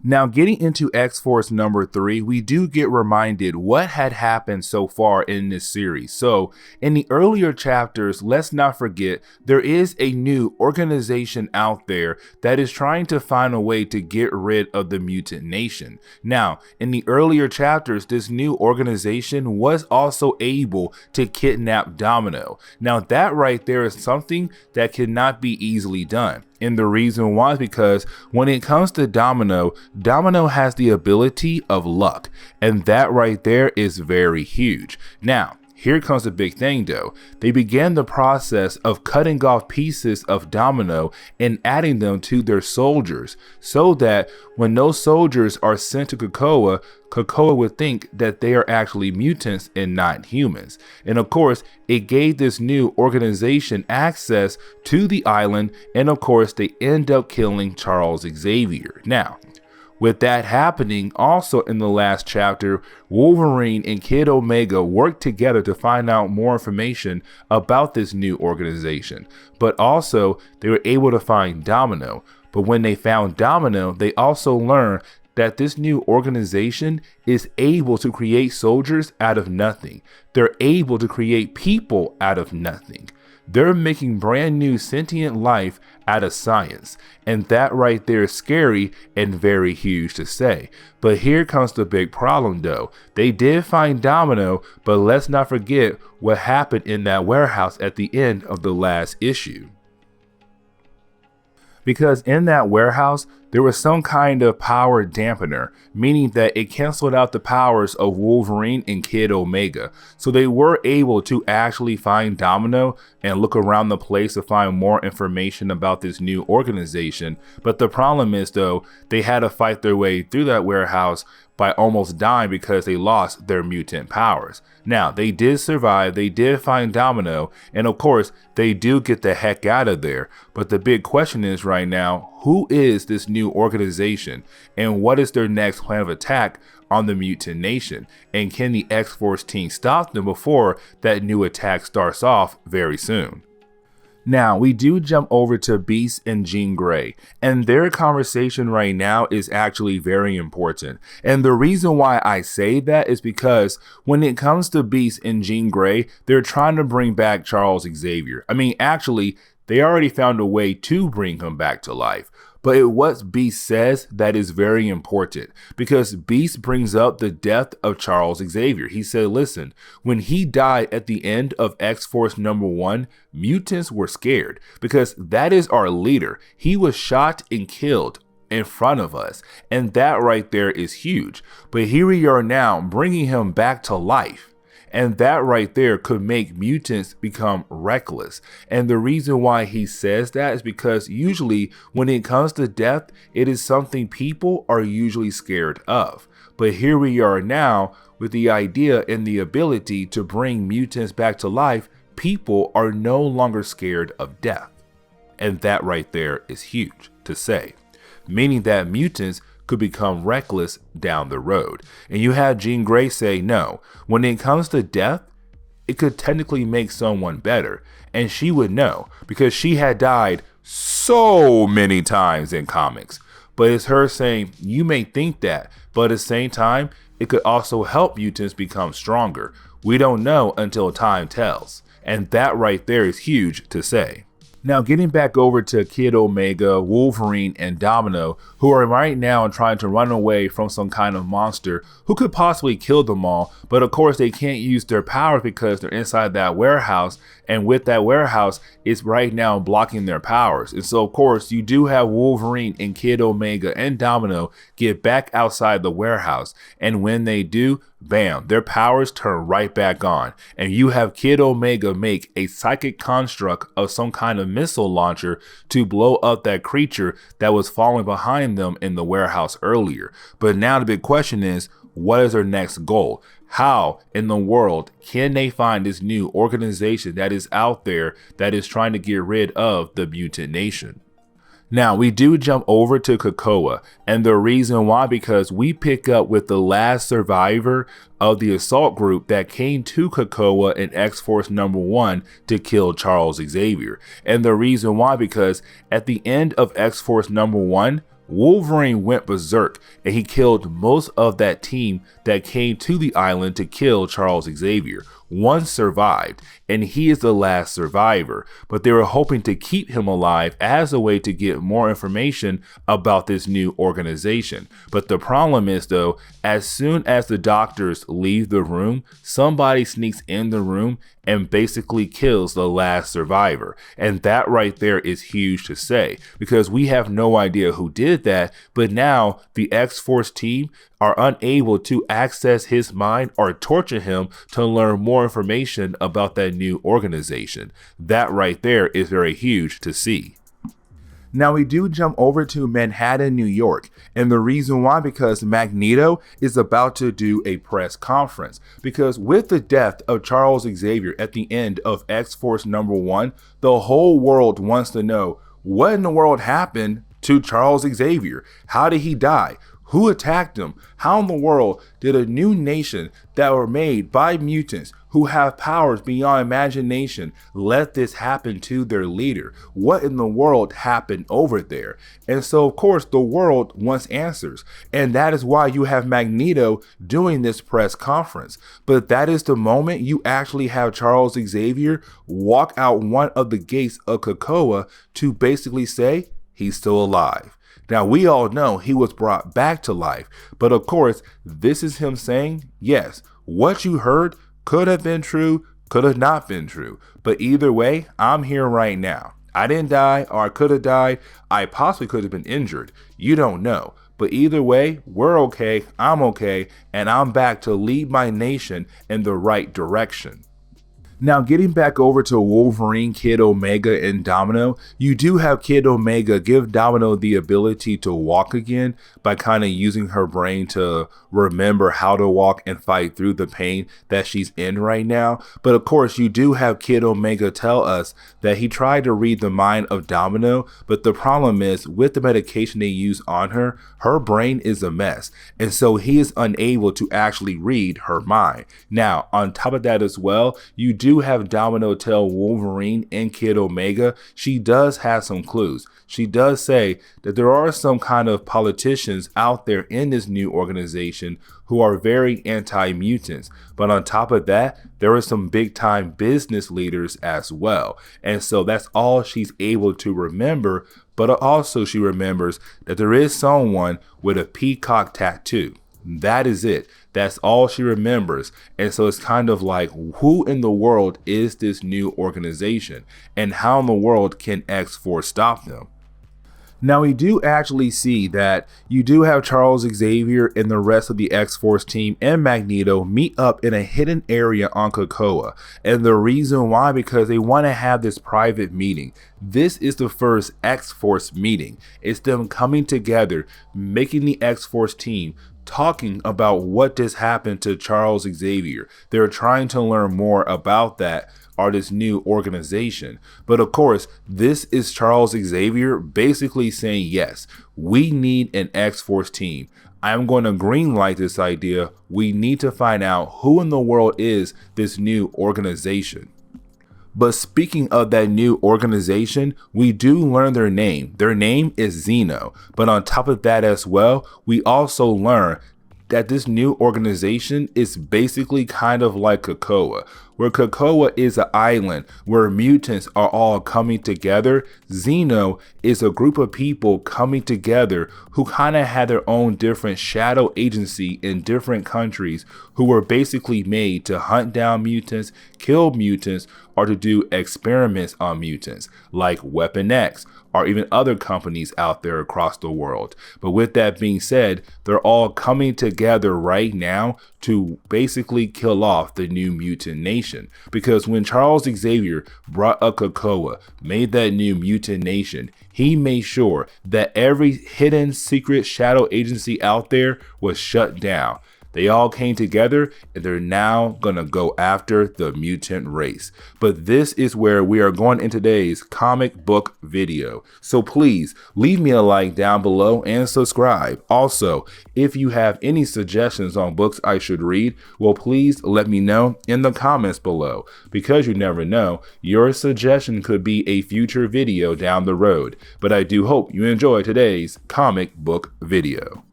Now, getting into X-Force number 3, we do get reminded what had happened so far in this series. So, in the earlier chapters, let's not forget, there is a new organization out there that is trying to find a way to get rid of the mutant nation. Now, in the earlier chapters, this new organization was also able to kidnap Domino. Now, that right there is something that cannot be easily done. And the reason why is because when it comes to Domino, Domino has the ability of luck, and that right there is very huge. Now, here comes the big thing though. They began the process of cutting off pieces of Domino and adding them to their soldiers so that when those soldiers are sent to Krakoa, Krakoa would think that they are actually mutants and not humans. And of course, it gave this new organization access to the island, and of course, they end up killing Charles Xavier. Now, with that happening, also in the last chapter, Wolverine and Kid Omega worked together to find out more information about this new organization. But also, they were able to find Domino. But when they found Domino, they also learned that this new organization is able to create soldiers out of nothing. They're able to create people out of nothing. They're making brand new sentient life out of science. And that right there is scary and very huge to say. But here comes the big problem though. They did find Domino, but let's not forget what happened in that warehouse at the end of the last issue. Because in that warehouse, there was some kind of power dampener, meaning that it canceled out the powers of Wolverine and Kid Omega. So they were able to actually find Domino and look around the place to find more information about this new organization. But the problem is though, they had to fight their way through that warehouse by almost dying because they lost their mutant powers. Now, they did survive, they did find Domino, and of course, they do get the heck out of there. But the big question is right now, who is this new organization and what is their next plan of attack on the mutant nation? And can the X-Force team stop them before that new attack starts off very soon? Now, we do jump over to Beast and Jean Grey, and their conversation right now is actually very important. And the reason why I say that is because when it comes to Beast and Jean Grey, they're trying to bring back Charles Xavier. I mean, actually, they already found a way to bring him back to life. But what Beast says that is very important, because Beast brings up the death of Charles Xavier. He said, listen, when he died at the end of X-Force number 1, mutants were scared because that is our leader. He was shot and killed in front of us, and that right there is huge. But here we are now bringing him back to life. And that right there could make mutants become reckless. And the reason why he says that is because usually when it comes to death, it is something people are usually scared of. But here we are now with the idea and the ability to bring mutants back to life. People are no longer scared of death. And that right there is huge to say, meaning that mutants could become reckless down the road. And you have Jean Grey say, no, when it comes to death, it could technically make someone better. And she would know because she had died so many times in comics. But it's her saying, you may think that, but at the same time, it could also help mutants become stronger. We don't know until time tells. And that right there is huge to say. Now, getting back over to Kid Omega, Wolverine, and Domino, who are right now trying to run away from some kind of monster who could possibly kill them all, but of course they can't use their powers because they're inside that warehouse, and with that warehouse, it's right now blocking their powers. And so of course, you do have Wolverine and Kid Omega and Domino get back outside the warehouse, and when they do, bam, their powers turn right back on, and you have Kid Omega make a psychic construct of some kind of missile launcher to blow up that creature that was falling behind them in the warehouse earlier. But now the big question is, what is their next goal? How in the world can they find this new organization that is out there that is trying to get rid of the mutant nation? Now, we do jump over to Krakoa, and the reason why, because we pick up with the last survivor of the assault group that came to Krakoa in X-Force number 1 to kill Charles Xavier. And the reason why, because at the end of X-Force number 1, Wolverine went berserk and he killed most of that team that came to the island to kill Charles Xavier. One survived, and he is the last survivor, but they were hoping to keep him alive as a way to get more information about this new organization. But the problem is, though, as soon as the doctors leave the room, somebody sneaks in the room and basically kills the last survivor. And that right there is huge to say, because we have no idea who did that, but now the X-Force team are unable to access his mind or torture him to learn more information about that new organization. That right there is very huge to see. Now we do jump over to Manhattan, New York, and the reason why, because Magneto is about to do a press conference, because with the death of Charles Xavier at the end of X-Force #1, the whole world wants to know what in the world happened to Charles Xavier. How did he die? Who attacked him? How in the world did a new nation that were made by mutants who have powers beyond imagination let this happen to their leader? What in the world happened over there? And so, of course, the world wants answers. And that is why you have Magneto doing this press conference. But that is the moment you actually have Charles Xavier walk out one of the gates of Krakoa to basically say he's still alive. Now, we all know he was brought back to life, but of course, this is him saying, yes, what you heard could have been true, could have not been true, but either way, I'm here right now. I didn't die, or I could have died. I possibly could have been injured. You don't know. But either way, we're okay, I'm okay, and I'm back to lead my nation in the right direction. Now, getting back over to Wolverine, Kid Omega, and Domino, you do have Kid Omega give Domino the ability to walk again by kind of using her brain to remember how to walk and fight through the pain that she's in right now. But of course, you do have Kid Omega tell us that he tried to read the mind of Domino, but the problem is with the medication they use on her, her brain is a mess. And so he is unable to actually read her mind. Now, on top of that as well, you do have Domino tell Wolverine and Kid Omega she does have some clues. She does say that there are some kind of politicians out there in this new organization who are very anti-mutants. But on top of that, there are some big time business leaders as well. And so that's all she's able to remember. But also she remembers that there is someone with a peacock tattoo. That is it. That's all she remembers. And so it's kind of like, who in the world is this new organization? And how in the world can X-Force stop them? Now, we do actually see that you do have Charles Xavier and the rest of the X-Force team and Magneto meet up in a hidden area on Krakoa. And the reason why, because they want to have this private meeting. This is the first X-Force meeting. It's them coming together, making the X-Force team talking about what just happened to Charles Xavier. They're trying to learn more about that or this new organization. But of course, this is Charles Xavier basically saying, yes, we need an X-Force team. I'm going to greenlight this idea. We need to find out who in the world is this new organization. But speaking of that new organization, we do learn their name. Their name is Xeno. But on top of that as well, we also learn that this new organization is basically kind of like Krakoa, where Krakoa is an island where mutants are all coming together. Xeno is a group of people coming together who kind of had their own different shadow agency in different countries, who were basically made to hunt down mutants, kill mutants, or to do experiments on mutants, like Weapon X, or even other companies out there across the world. But with that being said, they're all coming together right now to basically kill off the new mutant nation. Because when Charles Xavier brought up Krakoa, made that new mutant nation, he made sure that every hidden secret shadow agency out there was shut down. They all came together and they're now gonna go after the mutant race. But this is where we are going in today's comic book video. So please leave me a like down below and subscribe. Also, if you have any suggestions on books I should read, well, please let me know in the comments below, because you never know, your suggestion could be a future video down the road. But I do hope you enjoy today's comic book video.